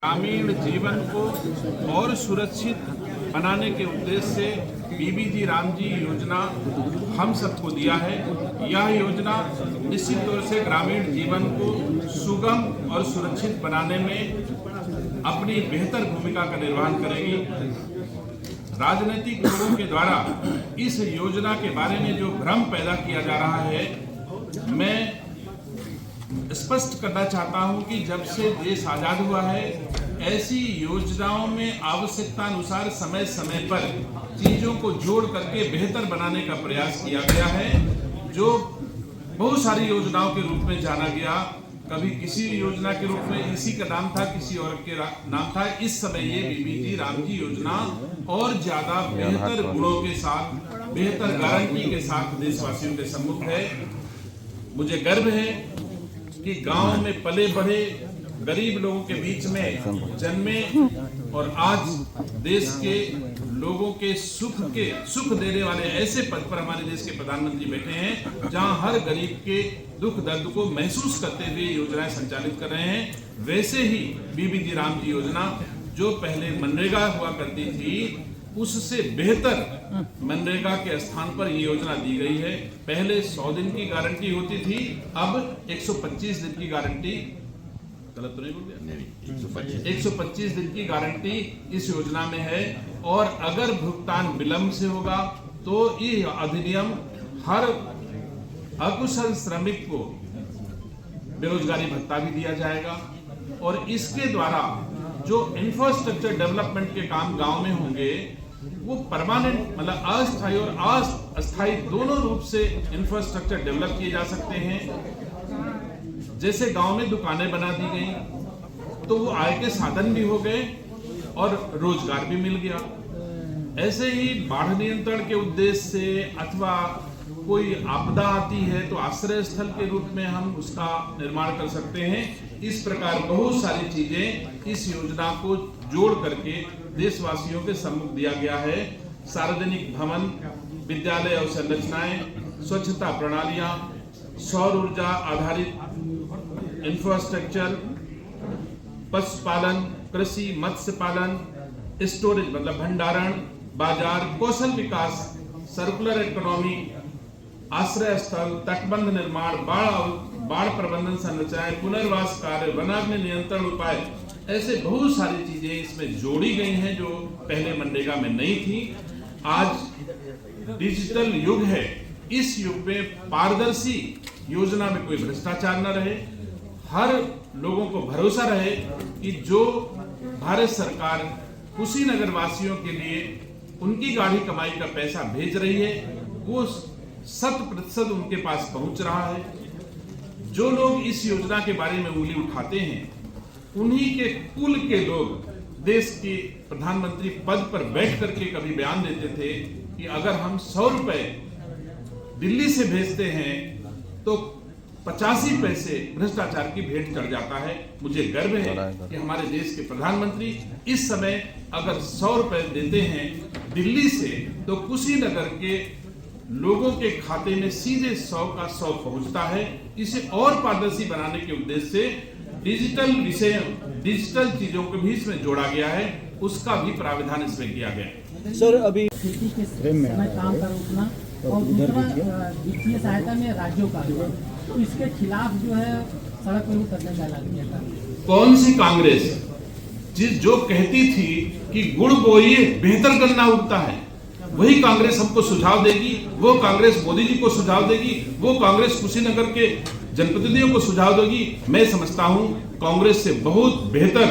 ग्रामीण जीवन को और सुरक्षित बनाने के उद्देश्य से बीबीजी रामजी योजना हम सबको दिया है। यह योजना निश्चित तौर से ग्रामीण जीवन को सुगम और सुरक्षित बनाने में अपनी बेहतर भूमिका का निर्वहन करेगी। राजनीतिक लोगों के द्वारा इस योजना के बारे में जो भ्रम पैदा किया जा रहा है, मैं स्पष्ट करना चाहता हूं कि जब से देश आजाद हुआ है, ऐसी योजनाओं में आवश्यकता अनुसार समय समय पर चीजों को जोड़ करके बेहतर बनाने का प्रयास किया गया है। जो बहुत सारी योजनाओं के रूप में जाना गया, कभी किसी योजना के रूप में इसी का नाम था, किसी और के नाम था। इस समय ये बीबीजी रामजी योजना और ज्यादा बेहतर गुणों के साथ, बेहतर गारंटी के साथ देशवासियों के सम्मुख है। मुझे गर्व है कि गांव में पले बढ़े गरीब लोगों के बीच में जन्मे और आज देश के लोगों के सुख देने वाले ऐसे पद पर हमारे देश के प्रधानमंत्री बैठे हैं, जहां हर गरीब के दुख दर्द को महसूस करते हुए योजनाएं संचालित कर रहे हैं। वैसे ही बीबीजी रामजी योजना जो पहले मनरेगा हुआ करती थी, उससे बेहतर मनरेगा के स्थान पर ये योजना दी गई है। पहले 100 दिन की गारंटी होती थी, अब 125 दिन की गारंटी, गलत तो नहीं बोल गया? नहीं, 125 दिन की गारंटी इस योजना में है। और अगर भुगतान विलंब से होगा तो ये अधिनियम हर अकुशल श्रमिक को बेरोजगारी भत्ता भी दिया जाएगा। और इसके द्वारा जो इंफ्रास्ट्रक्चर डेवलपमेंट के काम गांव में होंगे, वो परमानेंट मतलब अस्थायी और अस्थायी दोनों रूप से इंफ्रास्ट्रक्चर डेवलप किए जा सकते हैं। जैसे गांव में दुकानें बना दी गई तो वो आय के साधन भी हो गए और रोजगार भी मिल गया। ऐसे ही बाढ़ नियंत्रण के उद्देश्य से अथवा कोई आपदा आती है तो आश्रय स्थल के रूप में हम उसका निर्माण कर सकते हैं। इस प्रकार बहुत सारी चीजें इस योजना को जोड़ करके देशवासियों के सम्मुख दिया गया है। सार्वजनिक भवन, विद्यालय अवसंरचनाएं, स्वच्छता प्रणालियां, सौर ऊर्जा आधारित इंफ्रास्ट्रक्चर, पशुपालन, कृषि, मत्स्य पालन, स्टोरेज मतलब भंडारण, बाजार, कौशल विकास, सर्कुलर इकोनॉमी, आश्रय स्थल, तटबंध निर्माण, बाढ़ प्रबंधन संरचनाएं, पुनर्वास कार्य, वनाग्नि नियंत्रण उपाय, ऐसे बहुत सारी चीजें इसमें जोड़ी गई हैं जो पहले मनरेगा में नहीं थी। आज डिजिटल युग है। इस युग में पारदर्शी योजना में कोई भ्रष्टाचार न रहे, हर लोगों को भरोसा रहे कि जो भारत सरकार कुशीनगर वासियों के लिए उनकी गाढ़ी कमाई का पैसा भेज रही है, वो 100% उनके पास पहुंच रहा है। जो लोग इस योजना के बारे में उंगली उठाते हैं, उन्हीं के कुल के लोग देश के प्रधानमंत्री पद पर बैठ करके कभी बयान देते थे कि अगर हम 100 रुपए दिल्ली से भेजते हैं तो 85 पैसे भ्रष्टाचार की भेंट चढ़ जाता है। मुझे गर्व है कि हमारे देश के प्रधानमंत्री इस समय अगर 100 रुपए देते हैं दिल्ली से तो कुशीनगर के लोगों के खाते में सीधे 100 का 100 पहुंचता है। इसे और पारदर्शी बनाने के उद्देश्य से डिजिटल चीजों को भी इसमें जोड़ा गया है, उसका भी प्रावधान इसमें किया गया है। सर, अभी काम का रोकना और दूसरा वित्तीय सहायता में राज्यों का, तो इसके खिलाफ जो है सड़क पर उतरने का ऐलान किया था। कौन सी कांग्रेस जो कहती थी कि गुड़ बोइए बेहतर गन्ना उगता है, वही कांग्रेस हमको सुझाव देगी? वो कांग्रेस मोदी जी को सुझाव देगी? वो कांग्रेस कुशीनगर के जनप्रतिनिधियों को सुझाव देगी? मैं समझता हूं कांग्रेस से बहुत बेहतर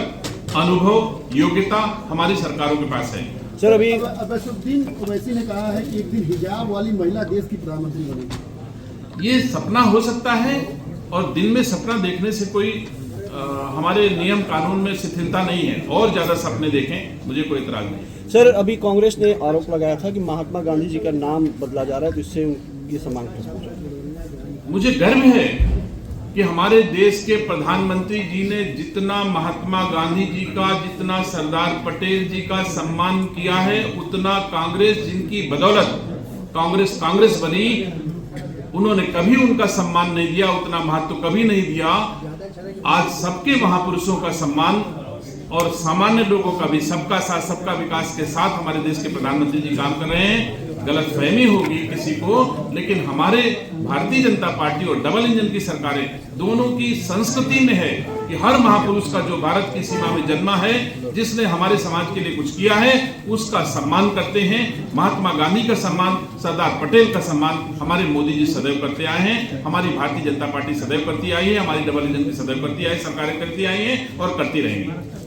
अनुभव, योग्यता हमारी सरकारों के पास है। सर, अभी अब्बासुद्दीन ओवैसी ने कहा है कि एक दिन हिजाब वाली महिला देश की प्रधानमंत्री बनेगी। ये सपना हो सकता है और दिल में सपना देखने से कोई हमारे नियम कानून में शिथिलता नहीं है। और ज्यादा सपने देखें, मुझे कोई इतराज नहीं। सर, अभी कांग्रेस ने आरोप लगाया था कि महात्मा गांधी जी का नाम बदला जा रहा है, तो इससे उनकी समान प्रश्न। मुझे गर्व है कि हमारे देश के प्रधानमंत्री जी ने जितना महात्मा गांधी जी का, जितना सरदार पटेल जी का सम्मान किया है, उतना कांग्रेस जिनकी बदौलत कांग्रेस बनी, उन्होंने कभी उनका सम्मान नहीं दिया, उतना महत्व कभी नहीं दिया। आज सबके महापुरुषों का सम्मान और सामान्य लोगों का भी सबका साथ सबका विकास के साथ हमारे देश के प्रधानमंत्री जी काम कर रहे हैं। गलतफहमी होगी किसी को, लेकिन हमारे भारतीय जनता पार्टी और डबल इंजन की सरकारें दोनों की संस्कृति में है कि हर महापुरुष का जो भारत की सीमा में जन्मा है, जिसने हमारे समाज के लिए कुछ किया है, उसका सम्मान करते हैं। महात्मा गांधी का सम्मान, सरदार पटेल का सम्मान हमारे मोदी जी सदैव करते आए हैं, हमारी भारतीय जनता पार्टी सदैव करती आई है, हमारी डबल इंजन की सदैव करती आई, सरकारें करती आई हैं और करती रहेंगी।